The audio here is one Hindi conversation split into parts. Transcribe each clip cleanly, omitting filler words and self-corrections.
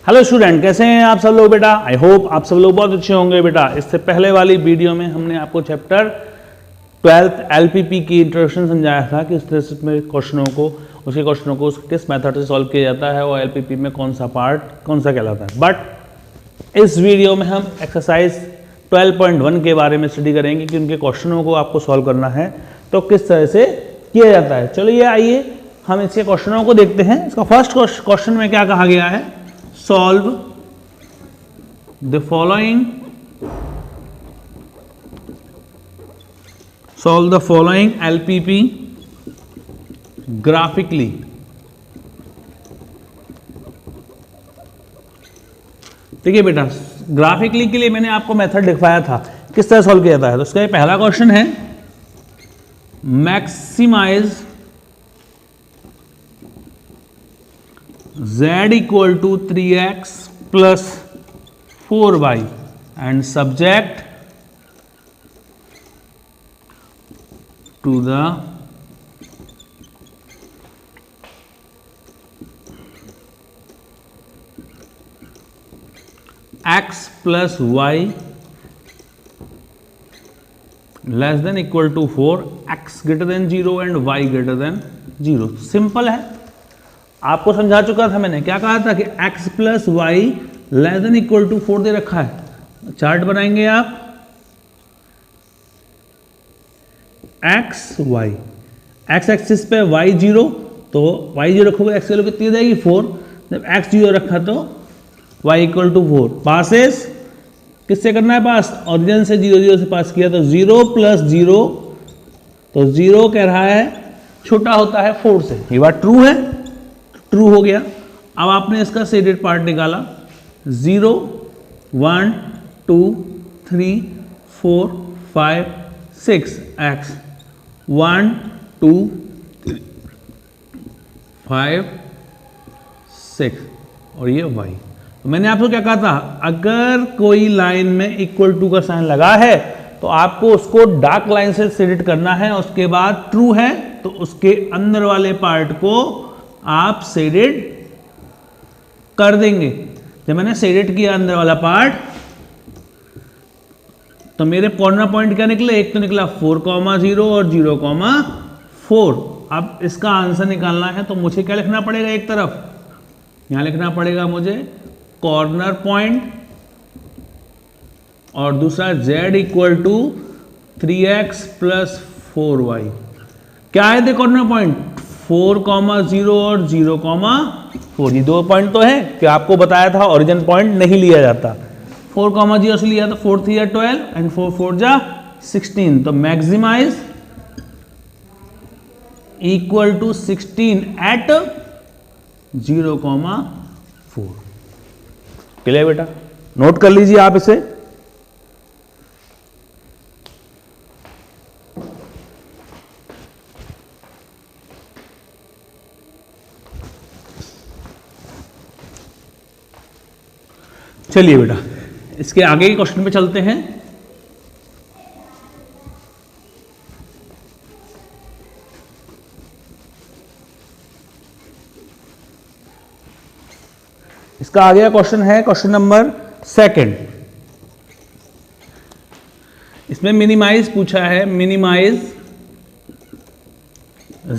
हेलो स्टूडेंट, कैसे हैं आप सब लोग बेटा। आई होप आप सब लोग बहुत अच्छे होंगे बेटा। इससे पहले वाली वीडियो में हमने आपको चैप्टर 12th एलपीपी की इंट्रोडक्शन समझाया था कि इस तरह में क्वेश्चनों को किस मेथड से सॉल्व किया जाता है और एलपीपी में कौन सा पार्ट कौन सा कहलाता है। बट इस वीडियो में हम एक्सरसाइज 12.1 के बारे में स्टडी करेंगे कि उनके क्वेश्चनों को आपको सॉल्व करना है तो किस तरह से किया जाता है। चलिए आइए हम इसके क्वेश्चनों को देखते हैं। इसका फर्स्ट क्वेश्चन में क्या कहा गया है, solve the following LPP graphically। ठीक है बेटा, ग्राफिकली के लिए मैंने आपको मेथड दिखाया था किस तरह सॉल्व किया जाता है। तो इसका पहला क्वेश्चन है maximise z equal to 3x plus 4y and subject to the x plus y less than equal to 4, x greater than 0 and y greater than 0। Simple है, आपको समझा चुका था मैंने। क्या कहा था कि x plus y less than equal to 4 दे रखा है। चार्ट बनाएंगे आप, x y, x एक्सिस पे y 0, तो y 0 रखोगे x की वैल्यू कितनी हो जाएगी 4। जब x 0 रखा तो y इक्वल टू 4। पासेस किससे करना है पास, ओरिजिन से 0 0 से पास किया तो 0 प्लस 0, तो 0 कह रहा है छोटा होता है 4 से। ये बात ट्रू है, ट्रू हो गया। अब आपने इसका शेडेड पार्ट निकाला, 0 1 2 3 4 5 6 x 1 2 5 6 और ये y। तो मैंने आपको क्या कहा था, अगर कोई लाइन में इक्वल टू का साइन लगा है तो आपको उसको डार्क लाइन से शेडेड करना है। उसके बाद ट्रू है तो उसके अंदर वाले पार्ट को आप शेडेड कर देंगे। जब मैंने शेडेड किया अंदर वाला पार्ट तो मेरे कॉर्नर पॉइंट क्या निकले, एक तो निकला 4,0 और 0,4। अब इसका आंसर निकालना है तो मुझे क्या लिखना पड़ेगा, एक तरफ यहां लिखना पड़ेगा मुझे कॉर्नर पॉइंट और दूसरा z equal to 3x plus 4y। क्या है थे कॉर्नर पॉइंट, 4,0 और 0,4। ये दो पॉइंट तो है कि आपको बताया था ओरिजिन पॉइंट नहीं लिया जाता। 4,0 से लिया तो 4 3 12 एंड 4 4 जा 16। तो maximise equal to 16 at 0,4। Clear बेटा, नोट कर लीजिए आप इसे। चलिए बेटा, इसके आगे के क्वेश्चन पे चलते हैं। इसका आगे का क्वेश्चन है क्वेश्चन नंबर 2। इसमें मिनिमाइज पूछा है, minimise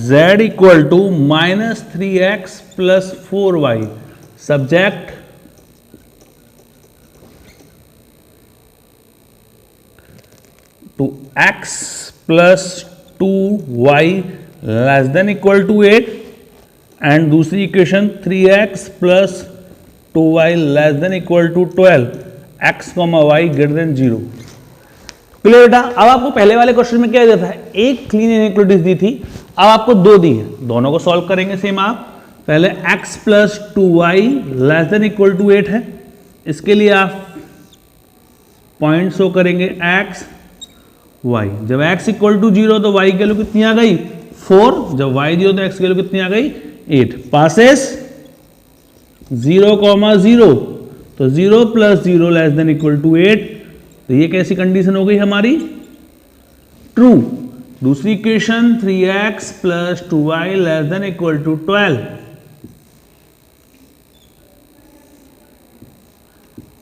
z equal to -3x plus 4y subject to x plus 2y less than equal to 8 and दूसरी equation 3x plus 2y less than equal to 12, x, y greater than 0। Clear बेटा। अब आपको पहले वाले क्वेश्चन में क्या दिया था, एक क्लीन इनइक्वालिटीज दी थी, अब आपको दो दी है। दोनों को सॉल्व करेंगे सेम आप। पहले x plus 2y less than equal to 8 है, इसके लिए आप पॉइंट शो करेंगे x y। जब x इक्वल टू 0 तो y की वैल्यू कितनी आ गई 4। जब y 0 तो x की वैल्यू कितनी आ गई 8। पासेस 0,0 तो 0 plus 0 less than equal to 8। तो ये कैसी कंडीशन हो गई हमारी, ट्रू। दूसरी equation 3x plus 2y less than equal to 12।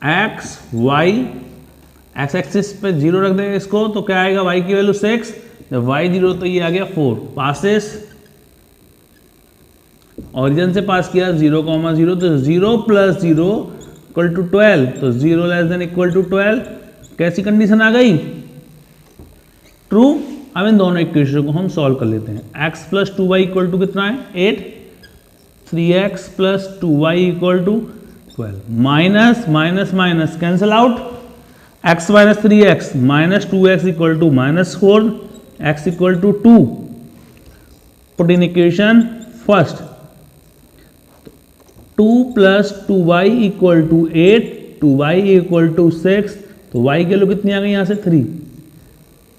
X y, x axis पे 0 रख देंगे इसको, तो क्या आएगा y की वैल्यू 6, जब y 0 तो ये आ गया 4। पासेस ओरिजिन से पास किया 0, 0 तो 0 + 0 = 12, तो 0 <= 12। कैसी कंडीशन आ गई? ट्रू। अब इन दोनों इक्वेशन को हम सॉल्व कर लेते हैं। x + 2y = कितना है? 8। 3x + 2y = 12। Minus minus minus cancel out, x - 3x - 2x = -4, x = 2। Put in equation first, 2 + 2y = 8, 2y = 6, तो y की वैल्यू कितनी आ गई यहाँ से? 3।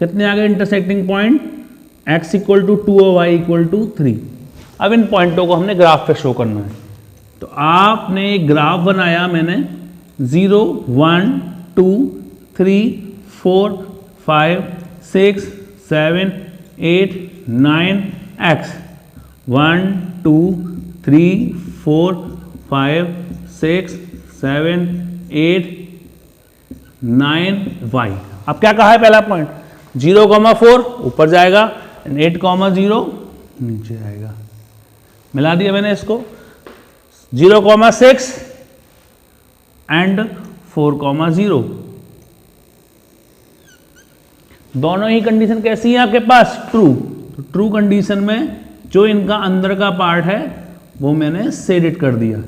कितने आ गए इंटरसेक्टिंग पॉइंट? x = 2 और y = 3। अब इन पॉइंटों को हमने ग्राफ पे शो करना है, तो आपने एक ग्राफ बनाया मैंने 0, 1, 2, 3, 4, 5, 6, 7, 8, 9 x 1, 2, 3, 4, 5, 6, 7, 8, 9 y। अब क्या कहा है पहला पॉइंट? 0, 4 ऊपर जाएगा, 8, 0 नीचे आएगा। मिला दिया मैंने इसको। 0, 6 एंड 4, 0। दोनों ही कंडीशन कैसी है आपके पास? ट्रू। तो ट्रू कंडीशन में जो इनका अंदर का पार्ट है वो मैंने शेडेड कर दिया।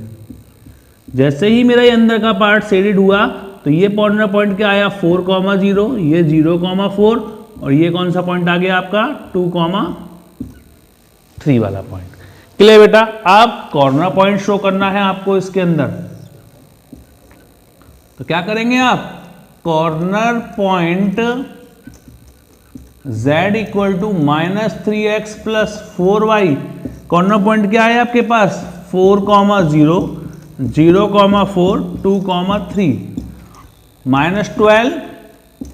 जैसे ही मेरा ये अंदर का पार्ट शेडेड हुआ तो ये कॉर्नर पॉइंट क्या आया? 4, 0, ये 0, 4 और ये कौन सा पॉइंट आ गया आपका? 2, 3 वाला पॉइंट। क्लियर बेटा? आप कॉर्नर पॉइंट शो करना है आपको इसके अंदर, तो क्या करेंगे आप? Corner point z = -3x + 4y। Corner point क्या है आपके पास? 4, 0, 0, 4, 2, 3, -12,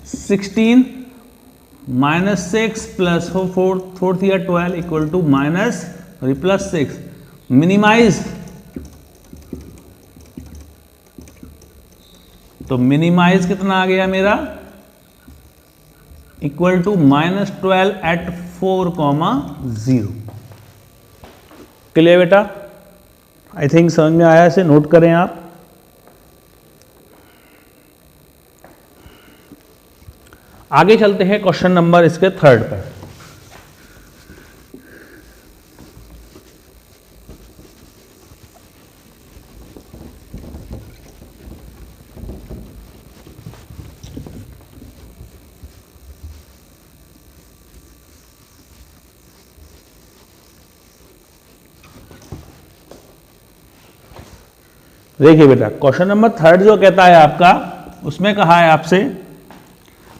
16, -6 + 4, 12 = +6। मिनिमाइज, तो मिनिमाइज कितना आ गया मेरा? = -12 at 4, 0। क्लियर बेटा? आई थिंक समझ में आया, इसे नोट करें आप। आगे चलते हैं क्वेश्चन नंबर इसके 3 पर। देखिए बेटा, क्वेश्चन नंबर 3 जो कहता है आपका, उसमें कहा है आपसे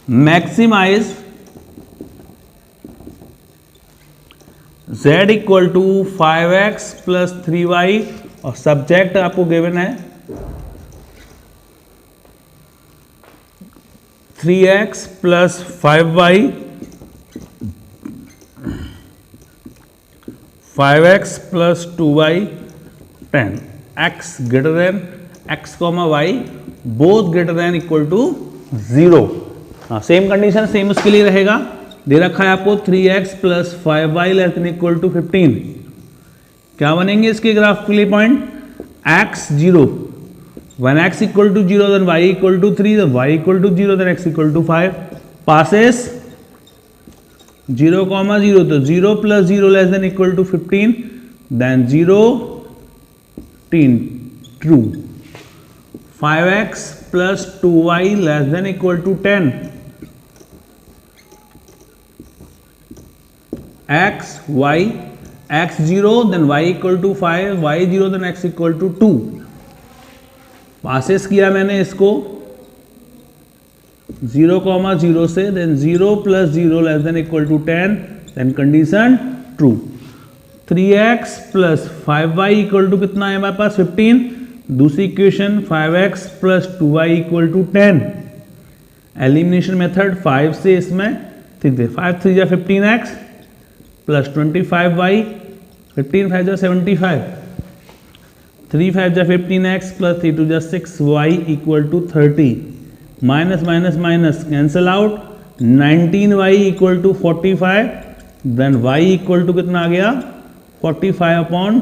मैक्सिमाइज z = 5x + 3y और सब्जेक्ट आपको गिवन है 3x + 5y, 5x + 2y 10, x greater than x, y both greater than = 0। हाँ, सेम कंडीशन सेम उसके लिए रहेगा। दे रखा है आपको 3x + 5y ≤ 15। क्या बनेंगे इसके ग्राफ के लिए point? x 0, when x = 0 then y = 3, then y = 0 then x = 5। Passes 0, 0 तो 0 + 0 <= 15, then 0, 10 true. 5x + 2y ≤ 10, x, y, x 0 then y = 5, y 0 then x = 2। Passes किया मैंने इसको 0, 0 से, then 0 + 0 <= 10, then condition true. 3x + 5y = कितना है हमारे पास? 15। दूसरी equation 5x + 2y = 10। Elimination method 5 से इसमें ठीक है, 5 3 = 15x + 25y, 15 5 = 75, 3 5 जा 15x प्लस 3 2 जा 6y equal to 30, minus minus minus cancel out, 19y equal to 45, then y equal to कितना आ गया 45 upon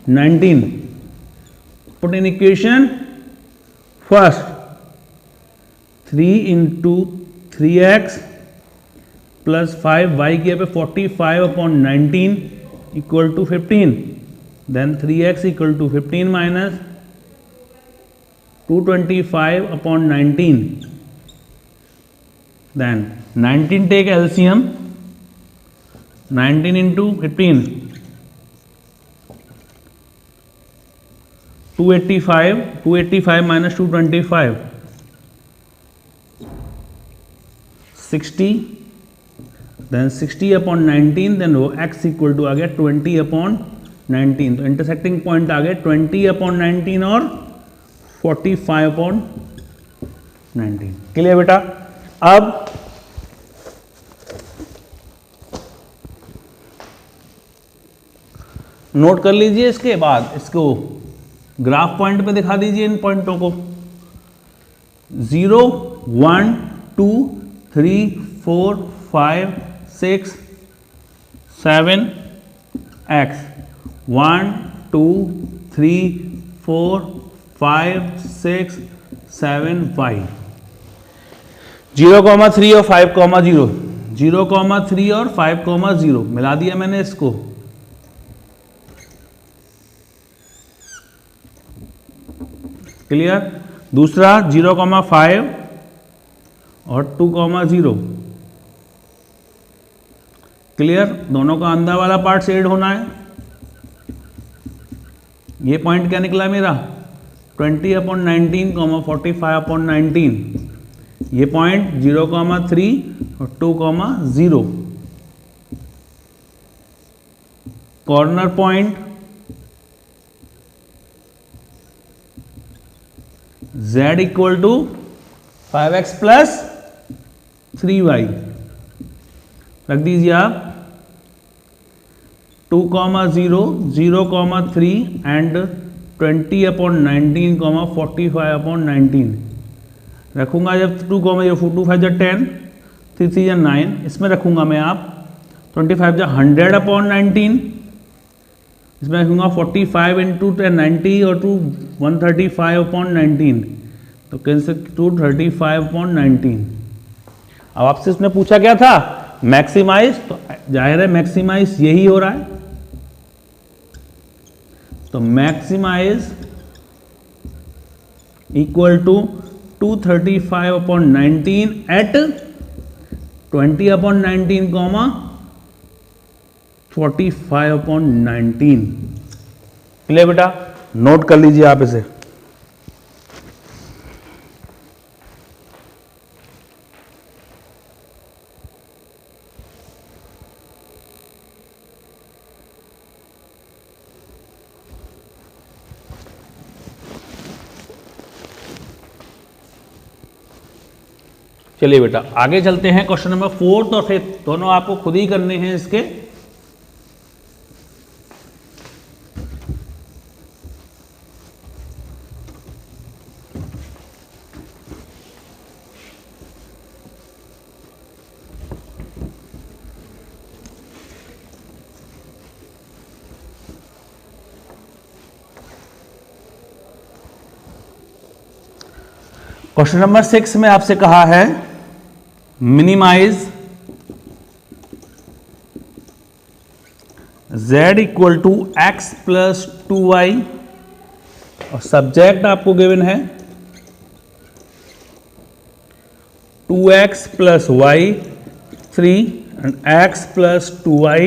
19. Put in equation first 3 into 3x plus 5y किया पे 45 upon 19 equal to 15, then 3x equal to 15 minus 225 upon 19, then 19 take LCM, 19 into 15 285 minus 225 60, then 60 upon 19, then वो x इक्वल टू आ गया 20 अपॉन 19. तो इंटरसेक्टिंग पॉइंट आ गए 20 अपॉन 19 और 45 अपॉन 19. क्लियर बेटा? अब नोट कर लीजिए, इसके बाद इसको ग्राफ पॉइंट पे दिखा दीजिए इन पॉइंटों को. 0 1 2 3 4 5 6 7 x, 1 2 3 4 5 6 7 y. 0,3 और 5,0, 0,3 और 5,0 मिला दिया मैंने इसको. क्लियर? दूसरा 0,5 और 2,0. क्लियर? दोनों का अंदर वाला पार्ट से ऐड होना है. ये पॉइंट क्या निकला मेरा 20 अपॉन 19, 45 अपॉन 19. ये पॉइंट 0,3 और 2,0. Corner point z equal to 5x plus 3y. रख दीजिए आप 2,0, 0,3 एंड 20 अपॉन 19, 45 अपॉन 19 रखूंगा. जब 2,0 2 5 10, 3 3 9, इसमें रखूंगा मैं आप 25 जा 100 अपॉन 19, इसमें रखूंगा 45 इंटू 90 और 135 अपॉन 19, तो कैंसिल 235 अपॉन 19. अब आपसे इसमें पूछा क्या था मैक्सिमाइज, तो जाहिर है मैक्सिमाइज यही हो रहा है. तो maximise equal to 235 upon 19 at 20 upon 19 45 upon 19. Clear बेटा? नोट कर लीजिए आप इसे. चलिए बेटा आगे चलते हैं. क्वेश्चन नंबर 4 और 5 दोनों आपको खुद ही करने हैं इसके. क्वेश्चन नंबर 6 में आपसे कहा है minimise z equal to x plus 2y और सब्जेक्ट आपको गिवन है 2x plus y 3 and x plus 2y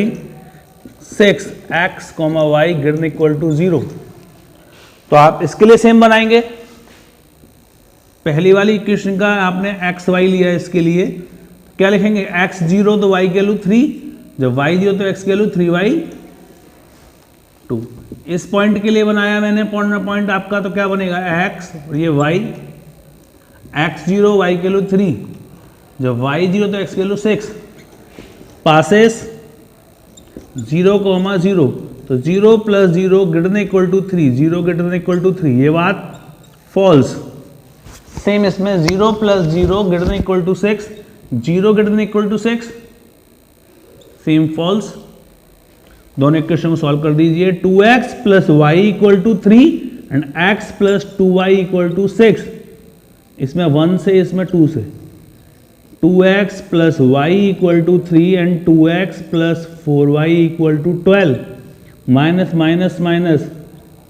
6, x, y greater equal to 0. तो आप इसके लिए सेम बनाएंगे. पहली वाली इक्वेशन का आपने एक्स वाई लिया, इसके लिए क्या लिखेंगे x 0 तो y की वैल्यू 3, जब y 0 तो x की वैल्यू 3y 2. इस पॉइंट के लिए बनाया मैंने पॉइंट आपका, तो क्या बनेगा x और ये y, x 0 y की वैल्यू 3, जब y 0 तो x की वैल्यू 6. पासेस 0,0, तो 0 + 0 > 3, 0 > 3, ये बात फॉल्स। सेम इसमें 0 + 0 > 6, 0 > 6, सेम फॉल्स। दोनों इक्वेशन को सॉल्व कर दीजिए। 2x + y = 3 and x + 2y = 6। इसमें 1 से, इसमें 2 से। 2x + y = 3 and 2x + 4y = 12, minus minus minus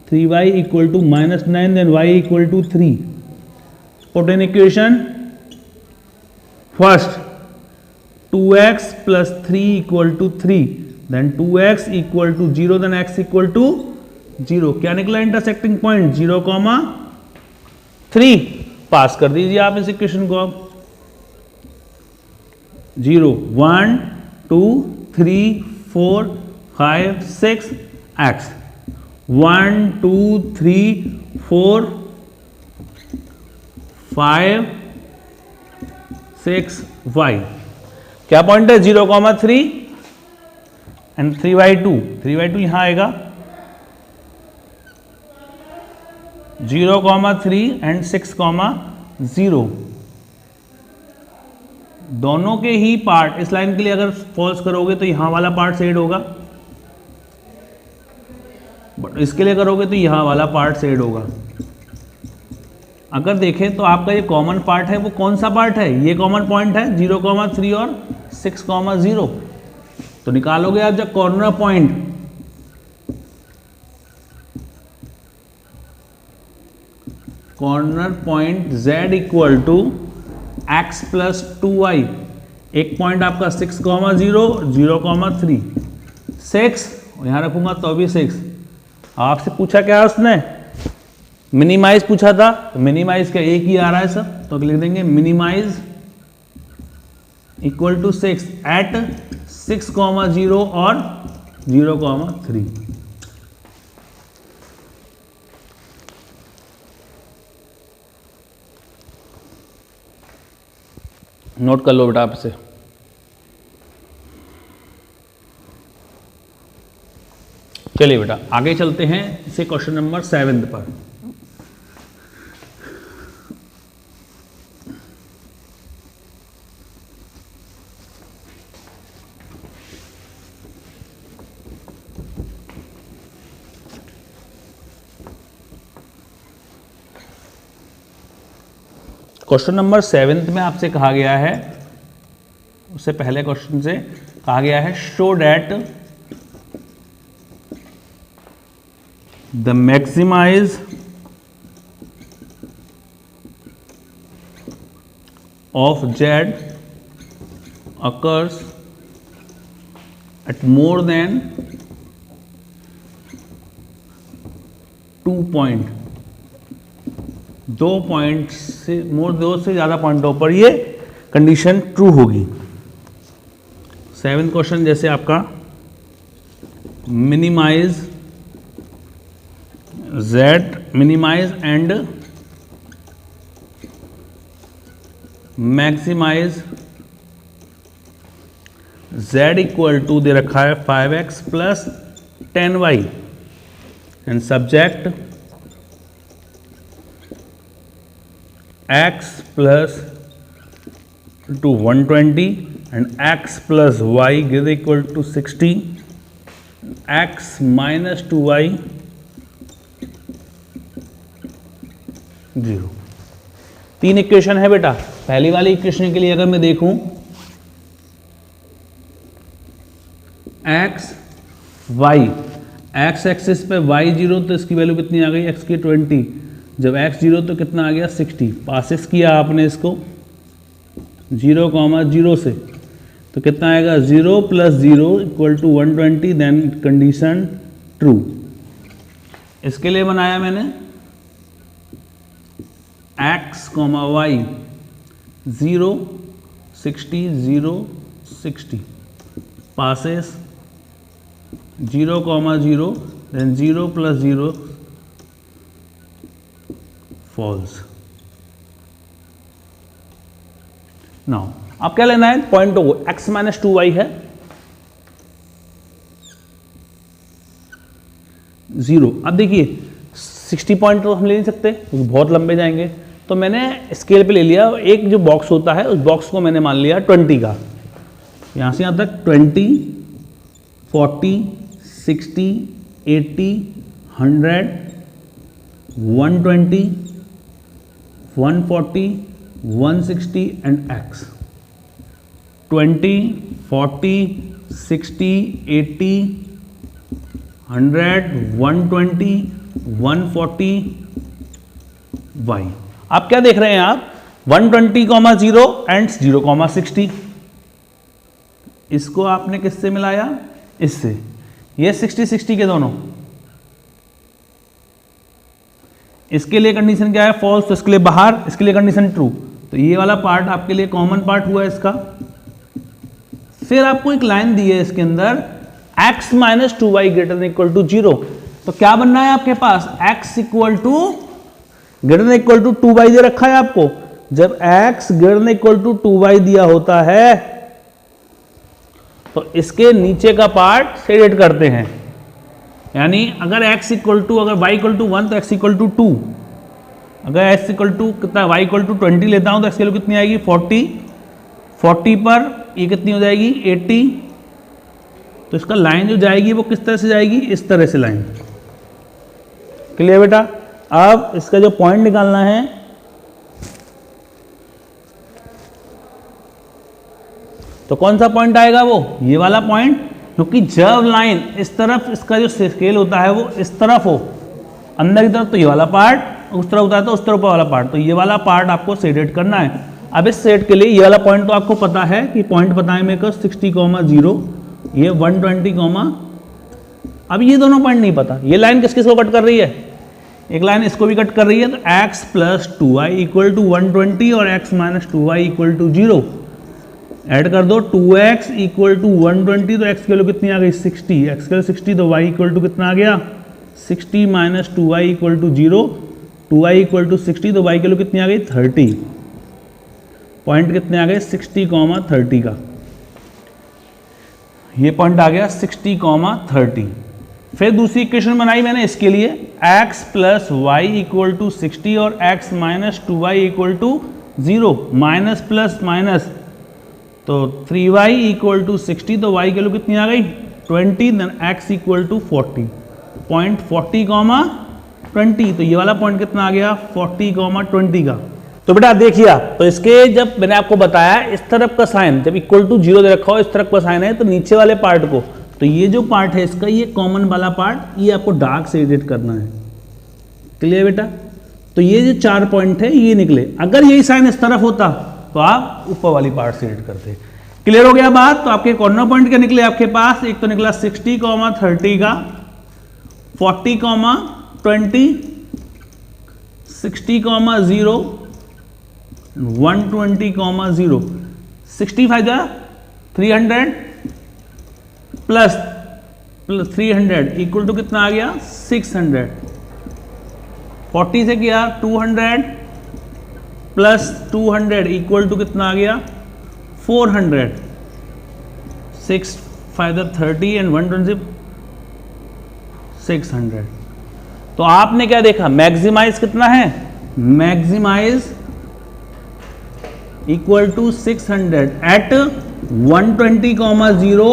3y = -9, then y = 3। Put in equation first, 2x + 3 = 3, then 2x = 0, then x = 0। क्या निकला इंटरसेक्टिंग पॉइंट? 0, 3। पास कर दीजिए आप इस इक्वेशन को। अब 0, 1 2 3 4 5 6 x, 1 2 3 4 5 6 y। क्या पॉइंट है? 0, 3 एंड 3/2। 3/2 यहां आएगा। 0, 3 एंड 6, 0। दोनों के ही पार्ट इस लाइन के लिए अगर फॉल्स करोगे तो यहां वाला पार्ट सेड होगा, बट इसके लिए करोगे तो यहां वाला पार्ट सेड होगा। अगर देखें तो आपका ये कॉमन पार्ट है, वो कौन सा पार्ट है? ये कॉमन पॉइंट है 0, 3 और 6, 0। तो निकालोगे आप जब corner point, z = x + 2y। एक पॉइंट आपका 6, 0, 0, 3, 6, यहां रखूंगा तो भी 6। आपसे पूछा क्या उसने? मिनिमाइज पूछा था, तो मिनिमाइज का एक ही आ रहा है सर, तो लिख देंगे मिनिमाइज = 6 एट 6, 0 और 0, 3। नोट कर लो बेटा आप इसे। चलिए बेटा आगे चलते हैं इसे क्वेश्चन नंबर 7 पर। क्वेश्चन नंबर 7 में आपसे कहा गया है, उससे पहले क्वेश्चन से कहा गया है, show that the maximise of z occurs at more than 2 point, 2 point से दो से ज्यादा पॉइंटों पर ये कंडीशन ट्रू होगी। 7 क्वेश्चन जैसे आपका minimise z, minimise and maximise z = दे रखा है 5x + 10y and subject x + 120 and x + y = 60, x - 2y 0। 3 equation है बेटा। पहली वाली इक्वेशन के लिए अगर मैं देखूं, x y, x एक्सिस पे y 0, तो इसकी वैल्यू कितनी आ गई? x की 20। जब x 0 तो कितना आ गया? 60। पासिस किया आपने इसको 0, 0 से, तो कितना आएगा? 0 + 0 = 120, देन कंडीशन ट्रू। इसके लिए बनाया मैंने x, y 0 60 0 60, passes 0, 0, then 0 + 0 false। Now अब क्या लेना है? पॉइंटों को। x - 2y है, 0। अब देखिए 60 पॉइंट तो हम ले नहीं सकते क्योंकि बहुत लंबे जाएंगे, तो मैंने स्केल पे ले लिया एक जो बॉक्स होता है उस बॉक्स को मैंने मान लिया 20 का। यहाँ से यहाँ तक 20, 40, 60, 80, 100, 120, 140, 160 एंड x। 20, 40, 60, 80, 100, 120, 140, y। आप क्या देख रहे हैं आप 120,0 एंड 0,60। इसको आपने किससे मिलाया, इससे, ये 60 60 के दोनों। इसके लिए कंडीशन क्या है, फॉल्स, तो इसके लिए बाहर, इसके लिए कंडीशन ट्रू, तो ये वाला पार्ट आपके लिए कॉमन पार्ट हुआ इसका। फिर आपको एक लाइन दी है इसके अंदर x minus 2y greater than equal to 0, तो क्या बनना है आपके पास, x equal to greater than equal to 2y दे रखा है आपको। जब x greater than equal to 2y दिया होता है तो इसके नीचे का पार्ट शेडेड करते हैं, यानी अगर x इक्वल टू, अगर y इक्वल टू 1 तो x इक्वल टू 2, अगर x इक्वल टू कितना, y इक्वल टू 20 लेता हूं तो x की वैल्यू कितनी आएगी 40, 40 पर ये कितनी हो जाएगी 80, तो इसका लाइन जो जाएगी वो किस तरह से जाएगी, इस तरह से लाइन। क्लियर बेटा। अब इसका जो पॉइंट निकालना है, तो कौन सा पॉइंट आएगा, वो ये वाला पॉइंट, क्योंकि जब लाइन इस तरफ, इसका जो स्केल होता है वो इस तरफ हो अंदर की तरफ, तो ये वाला पार्ट, उस तरफ होता है तो उस तरफ वाला पार्ट, तो ये वाला पार्ट आपको शेडेड करना है। अब इस सेट के लिए ये वाला पॉइंट तो आपको पता है कि पॉइंट पता है मेरे को 60,0, ये 120, अब ये दोनों पॉइंट नहीं पता। ये लाइन किस किस को कट कर रही है, एक लाइन इसको भी कट कर रही है, तो x plus 2y equal to 120 और x minus 2y equal to 0। Add कर दो 2x इक्वल टू 120, तो x की वैल्यू कितनी आ गई 60, x की वैल्यू 60, तो y इक्वल टू कितना आ गया 60 minus 2y equal to 0, 2y equal to 60, तो y की वैल्यू कितनी आ गई 30। पॉइंट कितने आ गए 60,30 का, ये पॉइंट आ गया 60,30। फिर दूसरी इक्वेशन बनाई मैंने इसके लिए, x plus y equal to 60 और x minus 2y equal to 0, minus plus minus, तो 3y इक्वल टू 60, तो y की वैल्यू कितनी आ गई 20, then x equal to 40, point 40,20, तो ये वाला पॉइंट कितना आ गया 40,20 का। तो बेटा देखिए आप, तो इसके जब मैंने आपको बताया इस तरफ का साइन जब इक्वल टू 0 दे रखा हो, इस तरफ का साइन है, तो नीचे वाले पार्ट को, तो ये जो पार्ट है इसका, ये कॉमन वाला पार्ट, ये आपको डार्क से एडिट करना है। क्लियर बेटा। तो ये जो 4 पॉइंट है ये निकले, अगर यही साइन इस तरफ होता तो आप ऊपर वाली पार्ट से एडिट करते। क्लियर हो गया बात। तो आपके कॉर्नर पॉइंट क्या निकले आपके पास, एक तो निकला 60,30 का, 40,20, 60,0, 120,0, 65 जा 300 प्लस 300 इक्वल टू कितना आ गया 600, 40 से किया 200 प्लस 200 इक्वल टू कितना आ गया 400, 6 5 30 एंड 120 600। तो आपने क्या देखा, मैक्सिमाइज कितना है, maximise equal to 600 at 120,0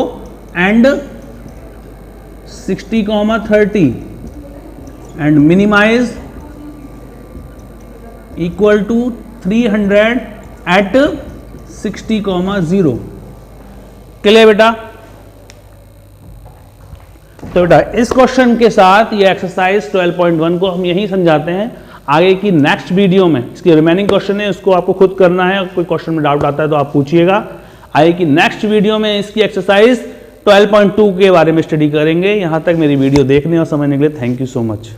and 60,30 and minimise equal to 300 at 60,0। Clear बेटा। तो बेटा इस क्वेश्चन के साथ ये एक्सरसाइज 12.1 को हम यहीं समझाते हैं। आगे की नेक्स्ट वीडियो में इसकी रिमेनिंग क्वेश्चन है, उसको आपको खुद करना है। कोई क्वेश्चन में डाउट आता है तो आप पूछिएगा। आगे की नेक्स्ट वीडियो में इसकी एक्सरसाइज 12.2 के बारे में स्टडी करेंगे। यहां तक मेरी वीडियो देखने और समझने के लिए थैंक यू सो मच।